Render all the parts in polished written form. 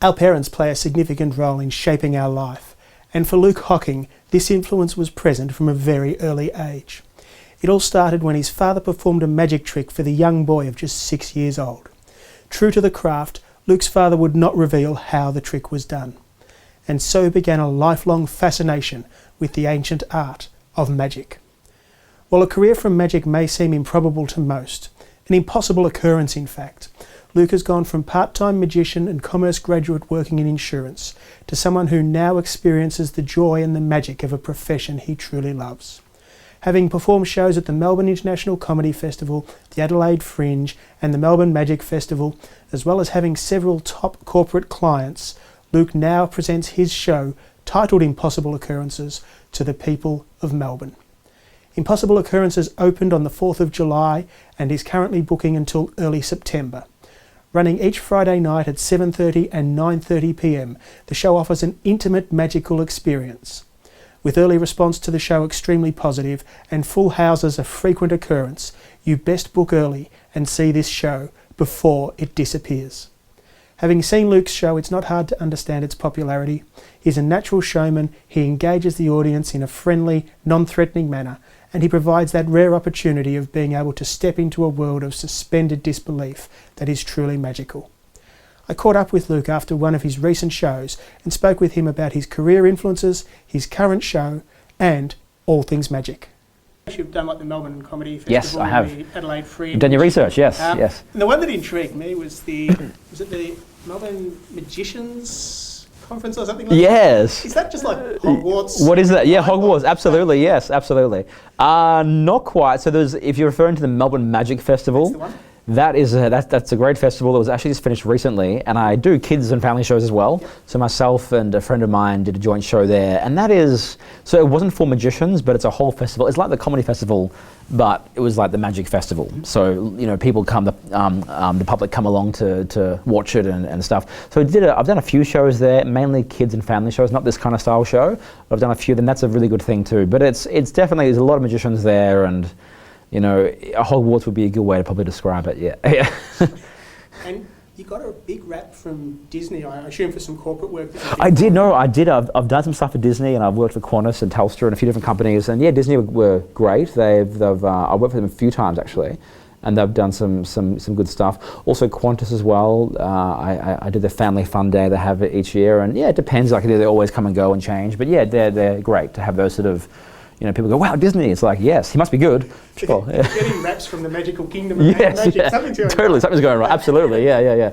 Our parents play a significant role in shaping our life, and for Luke Hocking, this influence was present from a very early age. It all started when his father performed a magic trick for the young boy of just 6 years old. True to the craft, Luke's father would not reveal how the trick was done. And so began a lifelong fascination with the ancient art of magic. While a career from magic may seem improbable to most, an impossible occurrence in fact, Luke has gone from part-time magician and commerce graduate working in insurance to someone who now experiences the joy and the magic of a profession he truly loves. Having performed shows at the Melbourne International Comedy Festival, the Adelaide Fringe and the Melbourne Magic Festival, as well as having several top corporate clients, Luke now presents his show, titled Impossible Occurrences, to the people of Melbourne. Impossible Occurrences opened on the 4th of July and is currently booking until early September. Running each Friday night at 7:30 and 9:30 p.m, the show offers an intimate magical experience. With early response to the show extremely positive and full houses a frequent occurrence, you best book early and see this show before it disappears. Having seen Luke's show, it's not hard to understand its popularity. He's a natural showman, he engages the audience in a friendly, non-threatening manner, and he provides that rare opportunity of being able to step into a world of suspended disbelief that is truly magical. I caught up with Luke after one of his recent shows and spoke with him about his career influences, his current show, and all things magic. You've done like the Melbourne Comedy Festival, yes, I have. The Adelaide Fringe. You've done your research, yes, yes. And the one that intrigued me was was it the Melbourne Magicians Conference or something like that? Yes. Is that just like Hogwarts? What is that? Yeah, Hogwarts, absolutely, yes, absolutely. Not quite. So if you're referring to the Melbourne Magic Festival, that's the one. That's a great festival. It was actually just finished recently, and I do kids and family shows as well. Yep. So myself and a friend of mine did a joint show there, and so it wasn't for magicians, but it's a whole festival. It's like the comedy festival, but it was like the magic festival. So people come, the public come along to watch it and stuff. So I've done a few shows there, mainly kids and family shows, not this kind of style show. But I've done a few, and that's a really good thing too. But it's definitely, there's a lot of magicians there, and a Hogwarts would be a good way to probably describe it, yeah. And you got a big rap from Disney, I assume, for some corporate work. I did. I've done some stuff for Disney, and I've worked for Qantas and Telstra and a few different companies. And yeah, Disney were great. I worked for them a few times actually, and they've done some good stuff. Also Qantas as well. I did the Family Fun Day they have each year, and yeah, it depends. Like they always come and go and change, but yeah, they're great to have those sort of. People go, wow, Disney. It's like, yes, he must be good. Sure. Yeah. Getting raps from the magical kingdom of magic. Yeah. Something's going right. Absolutely, yeah.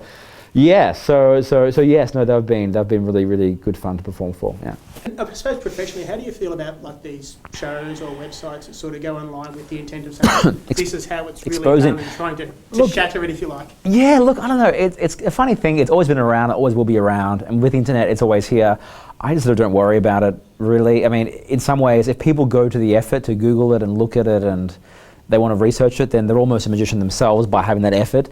Yeah, so yes, no, they've been really, really good fun to perform for. Yeah. And I suppose professionally, how do you feel about like these shows or websites that sort of go online with the intent of saying this is how it's really done and trying to shatter it, if you like? Yeah, look, I don't know. It's a funny thing. It's always been around. It always will be around. And with the internet, it's always here. I just sort of don't worry about it, really. I mean, in some ways, if people go to the effort to Google it and look at it and they want to research it, then they're almost a magician themselves by having that effort.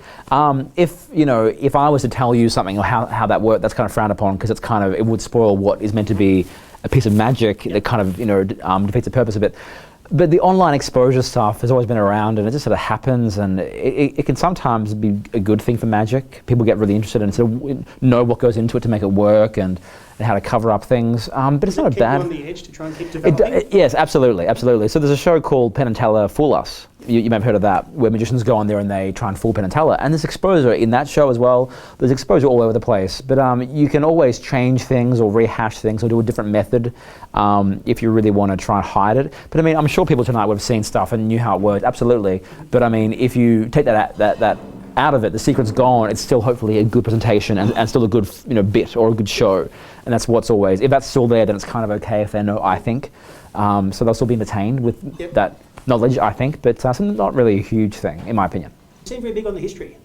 If I was to tell you something or how that worked, that's kind of frowned upon because it would spoil what is meant to be a piece of magic. That kind of defeats the purpose of it. But the online exposure stuff has always been around, and it just sort of happens, and it can sometimes be a good thing for magic. People get really interested and sort of know what goes into it to make it work and how to cover up things. But it's not a bad. Keep you on the edge to try and keep developing. Yes, absolutely. So there's a show called Penn and Teller Fool Us. You may have heard of that, where magicians go on there and they try and fool Penn and Teller. And there's exposure in that show as well. There's exposure all over the place. But you can always change things or rehash things or do a different method if you really want to try and hide it. But I mean, I'm sure people tonight would have seen stuff and knew how it worked, absolutely. But I mean, if you take that out of it, the secret's gone, it's still hopefully a good presentation and still a good bit or a good show. And that's what's always, if that's still there, then it's kind of okay if they know, I think. So they'll still be entertained with that knowledge, I think, but it's not really a huge thing, in my opinion. You seem very big on the history.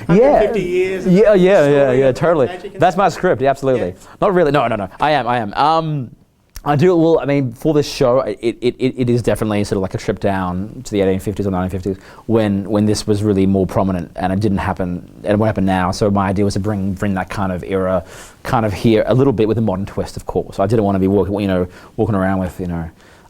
150 years. Yeah, totally. That's my script, absolutely. Yeah. Not really, no. I am. I do, well, I mean, for this show, it is definitely sort of like a trip down to the 1850s or 1950s when this was really more prominent, and it didn't happen, and it won't happen now. So my idea was to bring that kind of era kind of here a little bit with a modern twist, of course. I didn't want to be walking around with,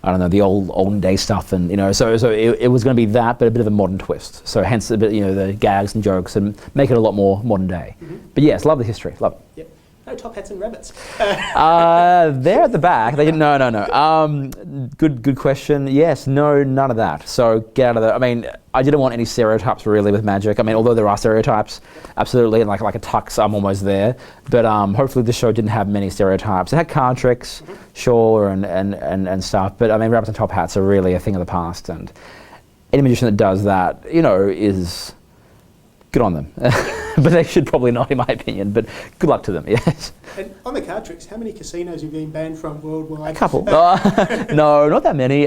I don't know, the olden day stuff, and so it was going to be that, but a bit of a modern twist. So hence a bit, the gags and jokes, and make it a lot more modern day. Mm-hmm. But yes, love the history, love it. Yep. No top hats and rabbits. They're at the back. No. Good question. Yes, no, none of that. So get out of the. I mean, I didn't want any stereotypes really with magic. I mean, although there are stereotypes, absolutely, and like a tux, I'm almost there. But hopefully the show didn't have many stereotypes. It had card tricks, sure, and stuff. But I mean, rabbits and top hats are really a thing of the past, and any magician that does that, is good on them. But they should probably not, in my opinion. But good luck to them, yes. And on the card tricks, how many casinos have you been banned from worldwide? A couple. No, not that many.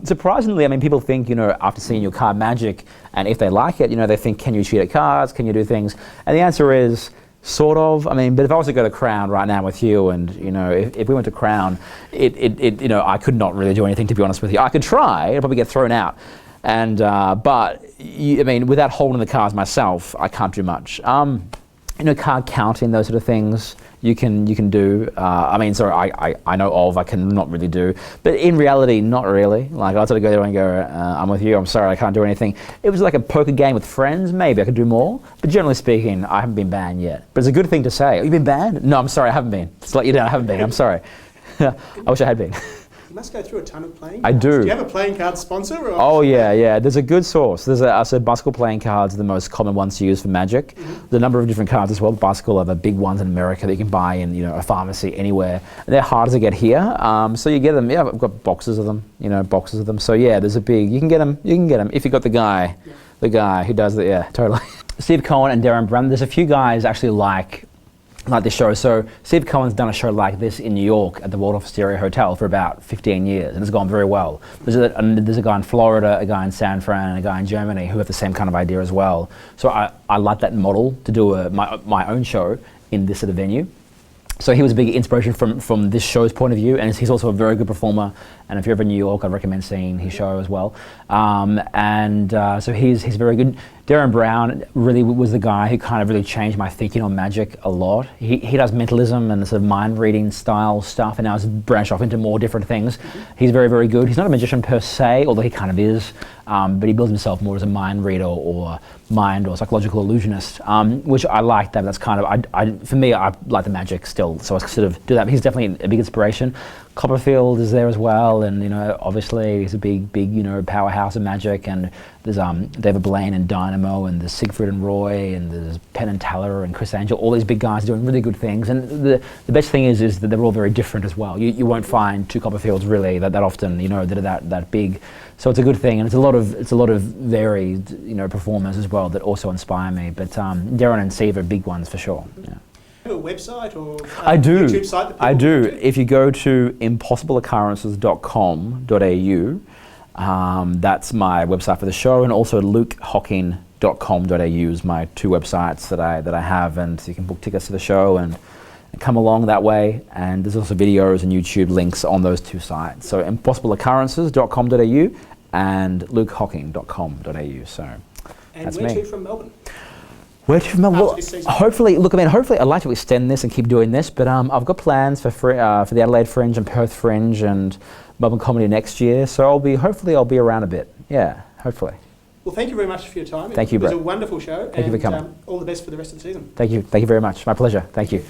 Surprisingly, I mean, people think, after seeing your card magic, and if they like it, they think, can you cheat at cards? Can you do things? And the answer is, sort of. I mean, but if I was to go to Crown right now with you, and if we went to Crown, I could not really do anything, to be honest with you. I could try. I'd probably get thrown out. And but without holding the cards myself, I can't do much. Card counting, those sort of things you can do. I know of. I can not really do, but in reality, not really. Like I'll sort of go there and go, I'm with you. I'm sorry, I can't do anything. It was like a poker game with friends. Maybe I could do more, but generally speaking, I haven't been banned yet. But it's a good thing to say. Oh, you've been banned? No, I'm sorry, I haven't been. Just to let you down, I haven't been. I'm sorry. I wish I had been. You must go through a ton of playing cards. I do. Do you have a playing card sponsor? Or? Oh yeah. There's a good source. So bicycle playing cards are the most common ones to use for magic. Mm-hmm. There's a number of different cards as well. Bicycle are the big ones in America that you can buy in a pharmacy anywhere. And they're harder to get here. So you get them. Yeah, I've got boxes of them. Boxes of them. So yeah, there's a big. You can get them. If you got the guy who does it. Yeah, totally. Steve Cohen and Darren Brown. There's a few guys actually like this show. So Steve Cohen's done a show like this in New York at the Waldorf Astoria Hotel for about 15 years, and it's gone very well. There's a guy in Florida, a guy in San Fran, and a guy in Germany who have the same kind of idea as well. So I like that model to do my own show in this sort of venue. So he was a big inspiration from this show's point of view, and he's also a very good performer. And if you're ever in New York, I'd recommend seeing his show as well. So he's very good. Darren Brown really was the guy who kind of really changed my thinking on magic a lot. He does mentalism and sort of mind reading style stuff, and now he's branched off into more different things. He's very, very good. He's not a magician per se, although he kind of is, but he builds himself more as a mind reader or mind or psychological illusionist, which I like that. That's kind of, for me, I like the magic still, so I sort of do that. But he's definitely a big inspiration. Copperfield is there as well, and obviously he's a big powerhouse of magic. And there's David Blaine and Dynamo, and there's Siegfried and Roy, and there's Penn and Teller and Chris Angel. All these big guys doing really good things. And the best thing is that they're all very different as well. You won't find two Copperfields really that often that are that big. So it's a good thing, and it's a lot of varied performers as well that also inspire me. But Darren and Steve are big ones for sure. Yeah. A website or I do. YouTube site that I do. If you go to impossibleoccurrences.com.au, that's my website for the show, and also lukehocking.com.au is my two websites that I have, and so you can book tickets to the show and come along that way. And there's also videos and YouTube links on those two sites. So impossibleoccurrences.com.au and lukehocking.com.au. So and that's where me. to from Melbourne? Where to from Melbourne? Well, hopefully I'd like to extend this and keep doing this, but I've got plans for the Adelaide Fringe and Perth Fringe and Melbourne Comedy next year, so hopefully I'll be around a bit. Yeah, hopefully. Well, thank you very much for your time. Thank you, Brett. It was a wonderful show. Thank you for coming. All the best for the rest of the season. Thank you very much. My pleasure. Thank you.